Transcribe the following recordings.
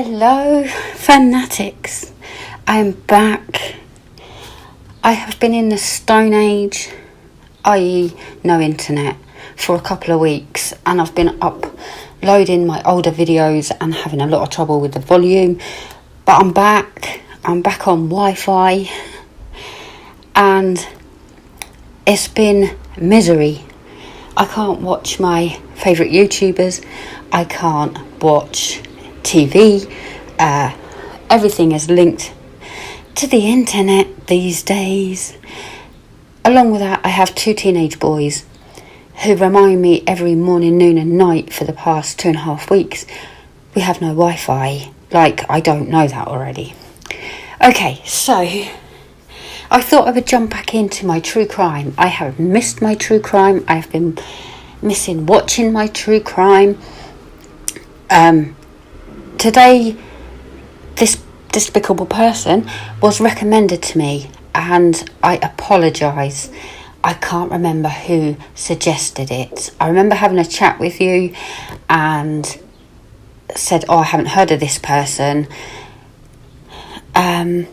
Hello, Fanatics. I am back. I have been in the Stone Age, i.e. no internet, for a couple of weeks, and I've been uploading my older videos and having a lot of trouble with the volume. But I'm back. I'm back on Wi-Fi, and it's been misery. I can't watch my favourite YouTubers. I can't watch TV. Everything is linked to the internet these days. Along with that, I have 2 teenage boys who remind me every morning, noon and night for the past 2.5 weeks we have no Wi-Fi. Like, I don't know that already. Okay, so I thought I would jump back into my true crime. I have missed my true crime. I have been missing watching my true crime. Today, this despicable person was recommended to me, and I apologise. I can't remember who suggested it. I remember having a chat with you and said, I haven't heard of this person. But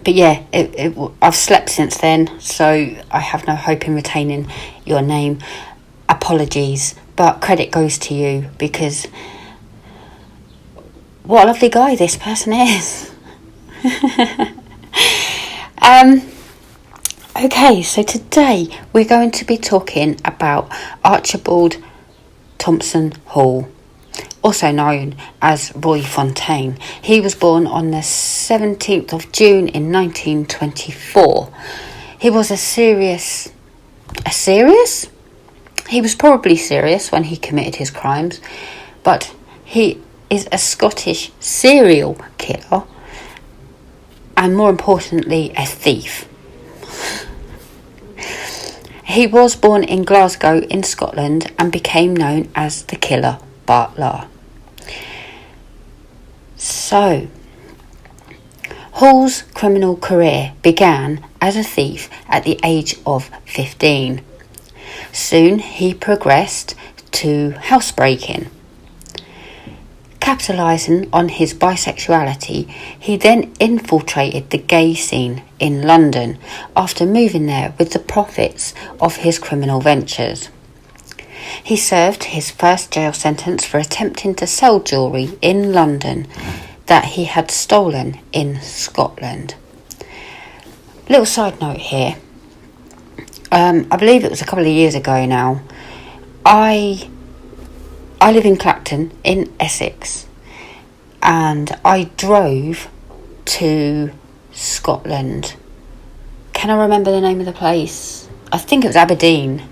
yeah, I've slept since then, so I have no hope in retaining your name. Apologies, but credit goes to you, because what a lovely guy this person is. Okay, so today we're going to be talking about Archibald Hall, also known as Roy Fontaine. He was born on the 17th of June in 1924. He was serious? He was probably serious when he committed his crimes, but he is a Scottish serial killer, and more importantly, a thief. He was born in Glasgow in Scotland and became known as the Killer Butler. So, Hall's criminal career began as a thief at the age of 15. Soon he progressed to housebreaking. Capitalising on his bisexuality, he then infiltrated the gay scene in London after moving there with the profits of his criminal ventures. He served his first jail sentence for attempting to sell jewellery in London that he had stolen in Scotland. Little side note here. I believe it was a couple of years ago now. I live in Clacton in Essex, and I drove to Scotland. Can I remember the name of the place? I think it was Aberdeen.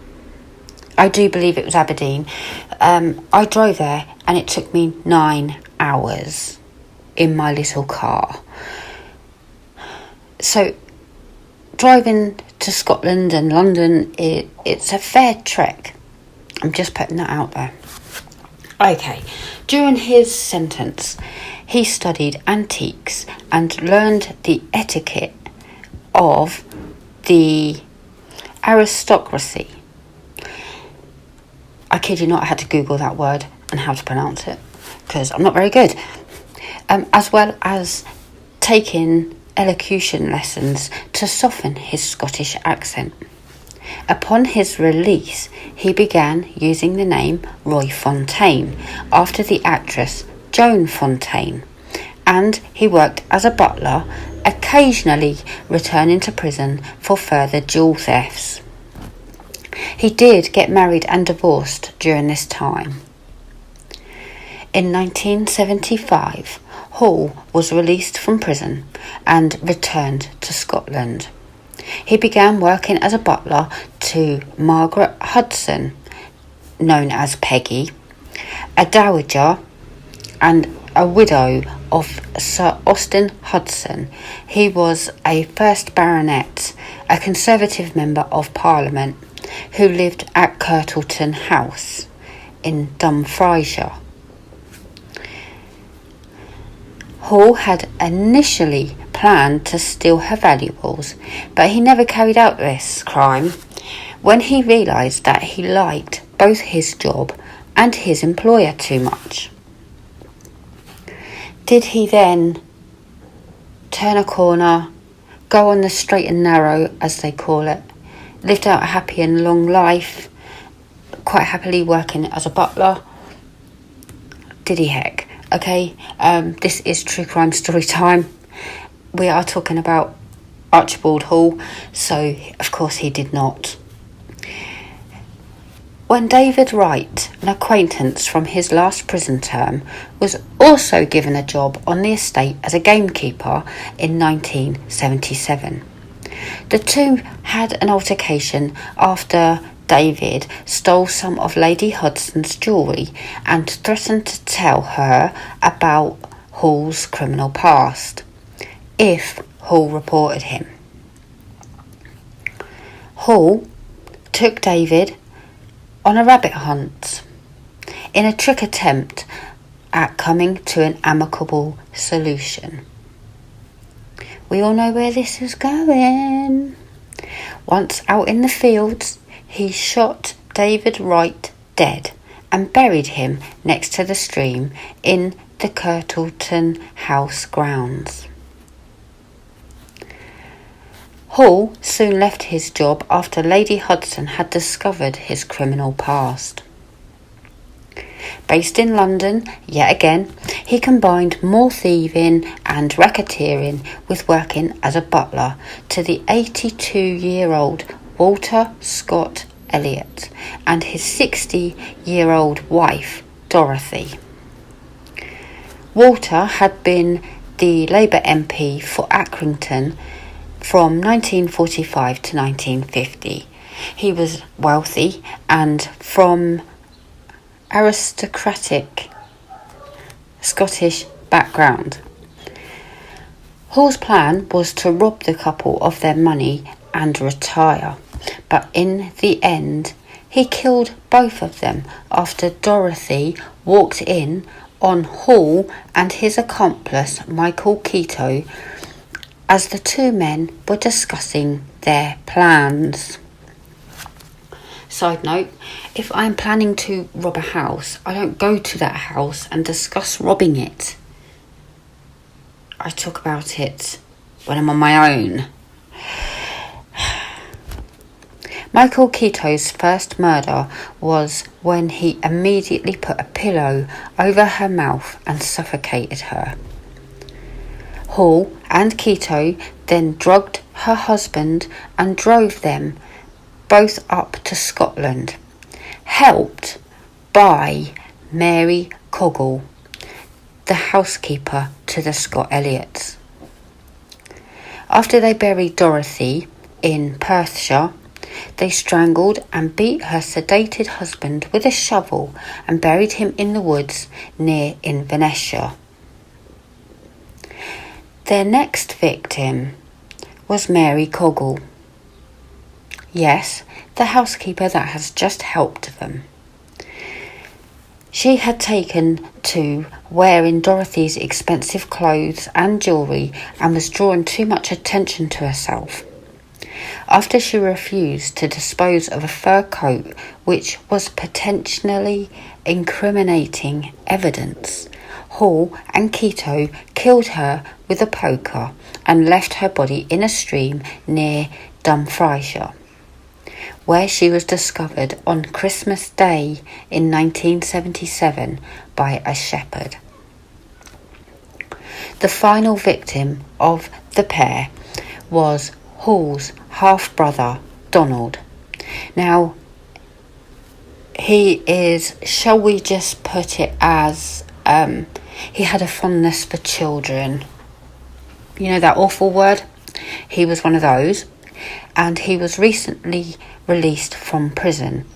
I do believe it was Aberdeen. I drove there, and it took me 9 hours in my little car. So driving to Scotland and London, it's a fair trek. I'm just putting that out there. Okay, during his sentence, he studied antiques and learned the etiquette of the aristocracy. I kid you not, I had to Google that word and how to pronounce it, because I'm not very good. As well as taking elocution lessons to soften his Scottish accent. Upon his release, he began using the name Roy Fontaine after the actress Joan Fontaine, and he worked as a butler, occasionally returning to prison for further jewel thefts. He did get married and divorced during this time. In 1975, Hall was released from prison and returned to Scotland. He began working as a butler to Margaret Hudson, known as Peggy, a dowager and a widow of Sir Austin Hudson. He was a first baronet, a Conservative member of Parliament, who lived at Kirtleton House in Dumfriesshire. Hall had initially planned to steal her valuables, but he never carried out this crime when he realised that he liked both his job and his employer too much. Did he then turn a corner, go on the straight and narrow, as they call it, lived out a happy and long life, quite happily working as a butler? Did he heck? Okay, this is true crime story time. We are talking about Archibald Hall, so of course he did not. When David Wright, an acquaintance from his last prison term, was also given a job on the estate as a gamekeeper in 1977. The two had an altercation after David stole some of Lady Hudson's jewellery and threatened to tell her about Hall's criminal past if Hall reported him. Hall took David on a rabbit hunt in a trick attempt at coming to an amicable solution. We all know where this is going. Once out in the fields, he shot David Wright dead and buried him next to the stream in the Kirtleton House grounds. Hall soon left his job after Lady Hudson had discovered his criminal past. Based in London, yet again, he combined more thieving and racketeering with working as a butler to the 82-year-old Walter Scott Elliott and his 60-year-old wife, Dorothy. Walter had been the Labour MP for Accrington from 1945 to 1950. He was wealthy and from aristocratic Scottish background. Hall's plan was to rob the couple of their money and retire, but in the end he killed both of them after Dorothy walked in on Hall and his accomplice Michael Keto as the two men were discussing their plans. Side note, if I'm planning to rob a house, I don't go to that house and discuss robbing it. I talk about it when I'm on my own. Michael Keto's first murder was when he immediately put a pillow over her mouth and suffocated her. Hall and Keto then drugged her husband and drove them both up to Scotland, helped by Mary Coggle, the housekeeper to the Scott Elliots. After they buried Dorothy in Perthshire, they strangled and beat her sedated husband with a shovel and buried him in the woods near Inverness. Their next victim was Mary Coggle. Yes, the housekeeper that has just helped them. She had taken to wearing Dorothy's expensive clothes and jewellery and was drawing too much attention to herself. After she refused to dispose of a fur coat which was potentially incriminating evidence, Hall and Keto killed her with a poker and left her body in a stream near Dumfriesshire, where she was discovered on Christmas Day in 1977 by a shepherd. The final victim of the pair was Hall's half-brother, Donald. Now, he is, shall we just put it as, he had a fondness for children. You know that awful word? He was one of those. And he was recently released from prison.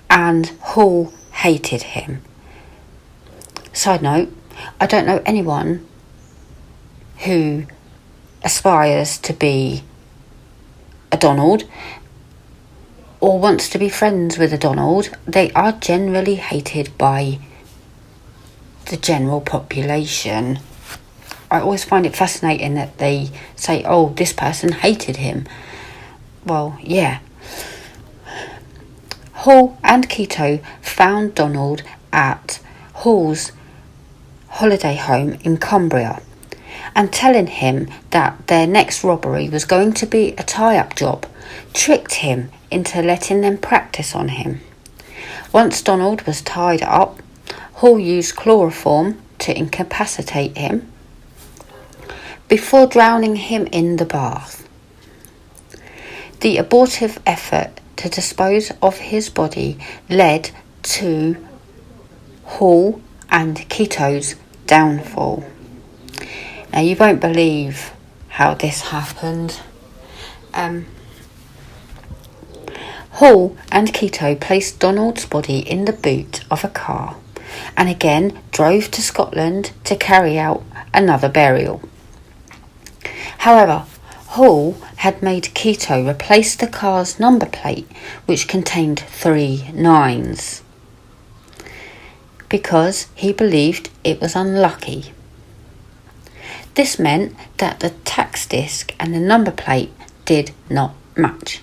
And Hall hated him. Side note, I don't know anyone who aspires to be a Donald or wants to be friends with a Donald. They are generally hated by the general population. I always find it fascinating that they say, oh, this person hated him. Well, yeah. Hall and Keto found Donald at Hall's holiday home in Cumbria and telling him that their next robbery was going to be a tie-up job, tricked him into letting them practice on him. Once Donald was tied up, Hall used chloroform to incapacitate him before drowning him in the bath. The abortive effort to dispose of his body led to Hall and Quito's downfall. Now, you won't believe how this happened. Hall and Quito placed Donald's body in the boot of a car and again drove to Scotland to carry out another burial. However, Hall had made Quito replace the car's number plate, which contained 3 9s, because he believed it was unlucky. This meant that the tax disc and the number plate did not match.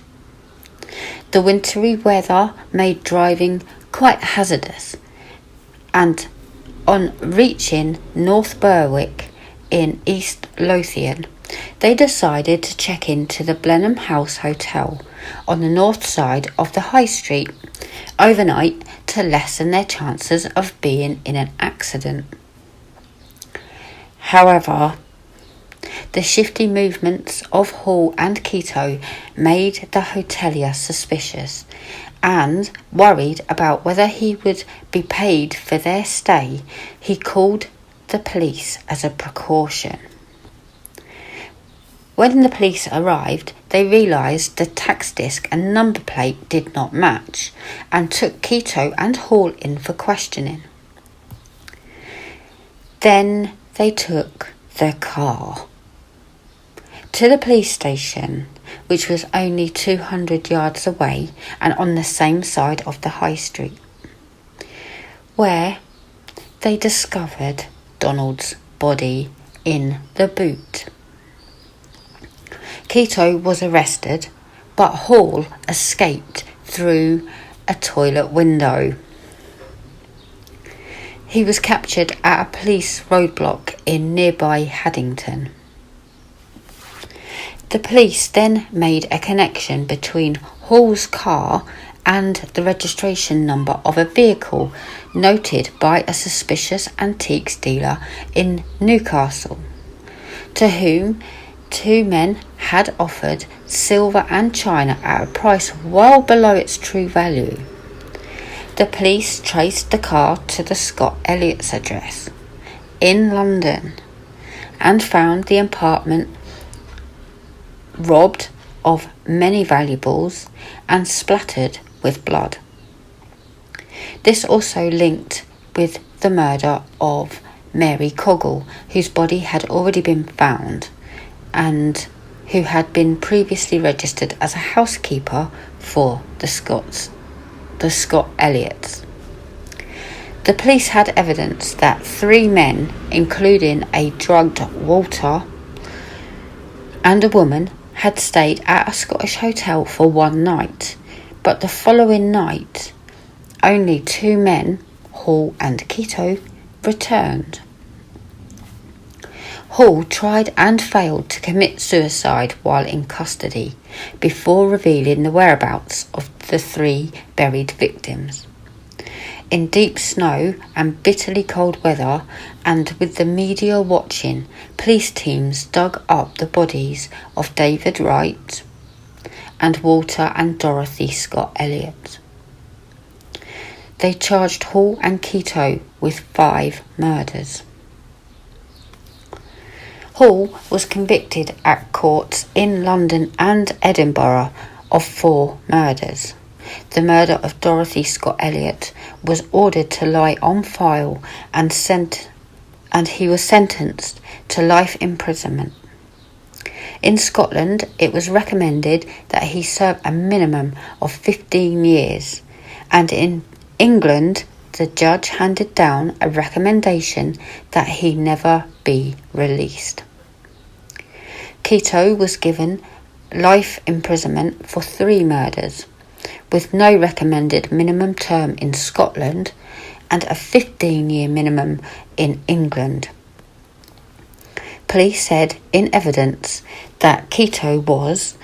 The wintry weather made driving quite hazardous, and on reaching North Berwick in East Lothian, they decided to check into the Blenheim House Hotel on the north side of the High Street overnight to lessen their chances of being in an accident. However, the shifty movements of Hall and Quito made the hotelier suspicious and worried about whether he would be paid for their stay. He called the police as a precaution. When the police arrived, they realised the tax disc and number plate did not match and took Quito and Hall in for questioning. Then they took the car to the police station, which was only 200 yards away and on the same side of the High Street, where they discovered Donald's body in the boot. Quito was arrested, but Hall escaped through a toilet window. He was captured at a police roadblock in nearby Haddington. The police then made a connection between Hall's car and the registration number of a vehicle noted by a suspicious antiques dealer in Newcastle, to whom 2 men had offered silver and china at a price well below its true value. The police traced the car to the Scott Elliott's address in London and found the apartment robbed of many valuables and splattered with blood. This also linked with the murder of Mary Coggle, whose body had already been found and who had been previously registered as a housekeeper for the Scott Elliots. The police had evidence that 3 men, including a drugged Walter and a woman, had stayed at a Scottish hotel for 1 night, but the following night only 2 men, Hall and Quito, returned. Hall tried and failed to commit suicide while in custody before revealing the whereabouts of the 3 buried victims. In deep snow and bitterly cold weather, and with the media watching, police teams dug up the bodies of David Wright and Walter and Dorothy Scott Elliott. They charged Hall and Quito with 5 murders. Hall was convicted at courts in London and Edinburgh of 4 murders. The murder of Dorothy Scott Elliott was ordered to lie on file and he was sentenced to life imprisonment. In Scotland, it was recommended that he serve a minimum of 15 years, and in England, the judge handed down a recommendation that he never be released. Quito was given life imprisonment for 3 murders, with no recommended minimum term in Scotland, and a 15-year minimum in England. Police said in evidence that Quito was,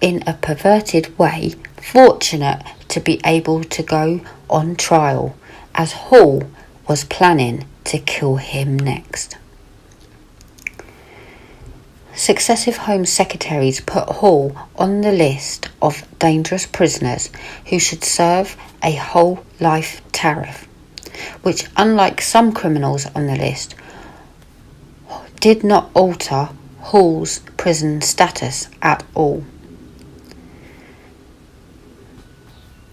in a perverted way, fortunate to be able to go on trial, as Hall was planning to kill him next. Successive Home Secretaries put Hall on the list of dangerous prisoners who should serve a whole life tariff, which, unlike some criminals on the list, did not alter Hall's prison status at all.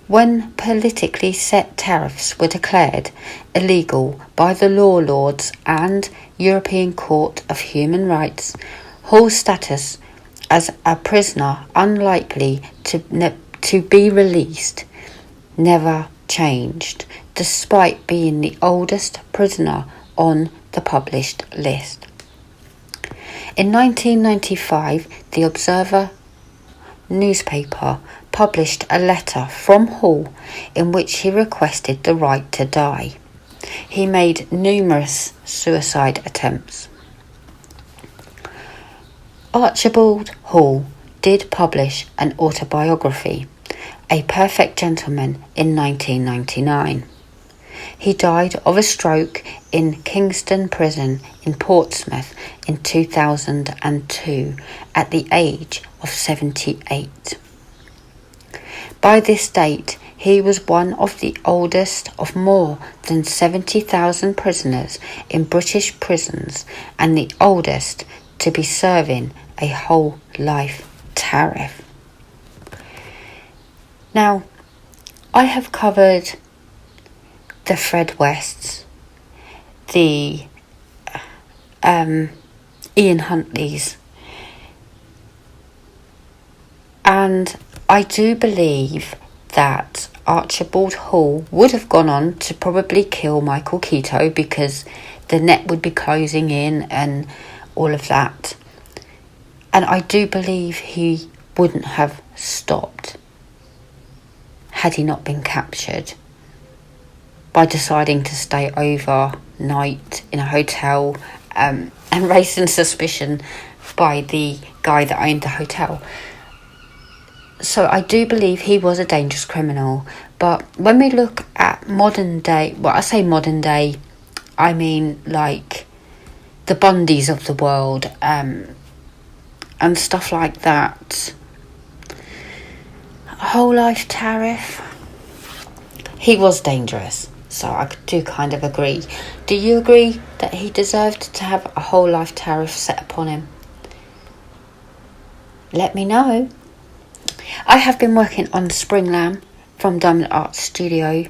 When politically set tariffs were declared illegal by the law lords and European Court of Human Rights, Hall's status as a prisoner unlikely to be released never changed, despite being the oldest prisoner on the published list. In 1995, the Observer newspaper published a letter from Hall in which he requested the right to die. He made numerous suicide attempts. Archibald Hall did publish an autobiography, A Perfect Gentleman, in 1999. He died of a stroke in Kingston Prison in Portsmouth in 2002 at the age of 78. By this date, he was one of the oldest of more than 70,000 prisoners in British prisons and the oldest to be serving a whole life tariff. Now, I have covered the Fred Wests, the Ian Huntleys, and I do believe that Archibald Hall would have gone on to probably kill Michael Quito because the net would be closing in and all of that. And I do believe he wouldn't have stopped had he not been captured by deciding to stay overnight in a hotel and raising suspicion by the guy that owned the hotel. So I do believe he was a dangerous criminal. But when we look at modern day, well, I say modern day, I mean like the Bundys of the world, and stuff like that. Whole life tariff. He was dangerous, so I do kind of agree. Do you agree that he deserved to have a whole life tariff set upon him? Let me know. I have been working on Spring Lamb from Diamond Art Studio,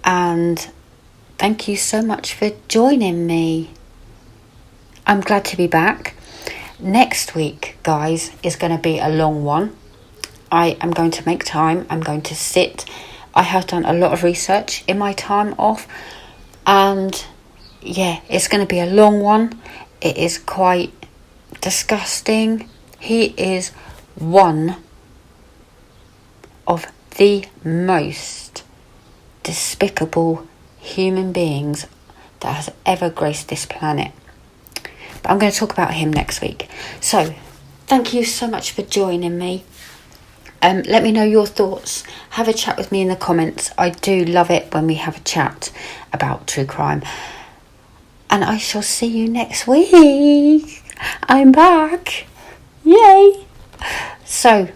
and thank you so much for joining me. I'm glad to be back. Next week, guys, is going to be a long one. I am going to make time. I'm going to sit. I have done a lot of research in my time off, and yeah, it's going to be a long one. It is quite disgusting. He is one of the most despicable human beings that has ever graced this planet. But I'm going to talk about him next week. So, thank you so much for joining me. Let me know your thoughts. Have a chat with me in the comments. I do love it when we have a chat about true crime. And I shall see you next week. I'm back. Yay! So,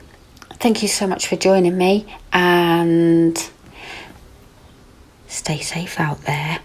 thank you so much for joining me, and stay safe out there.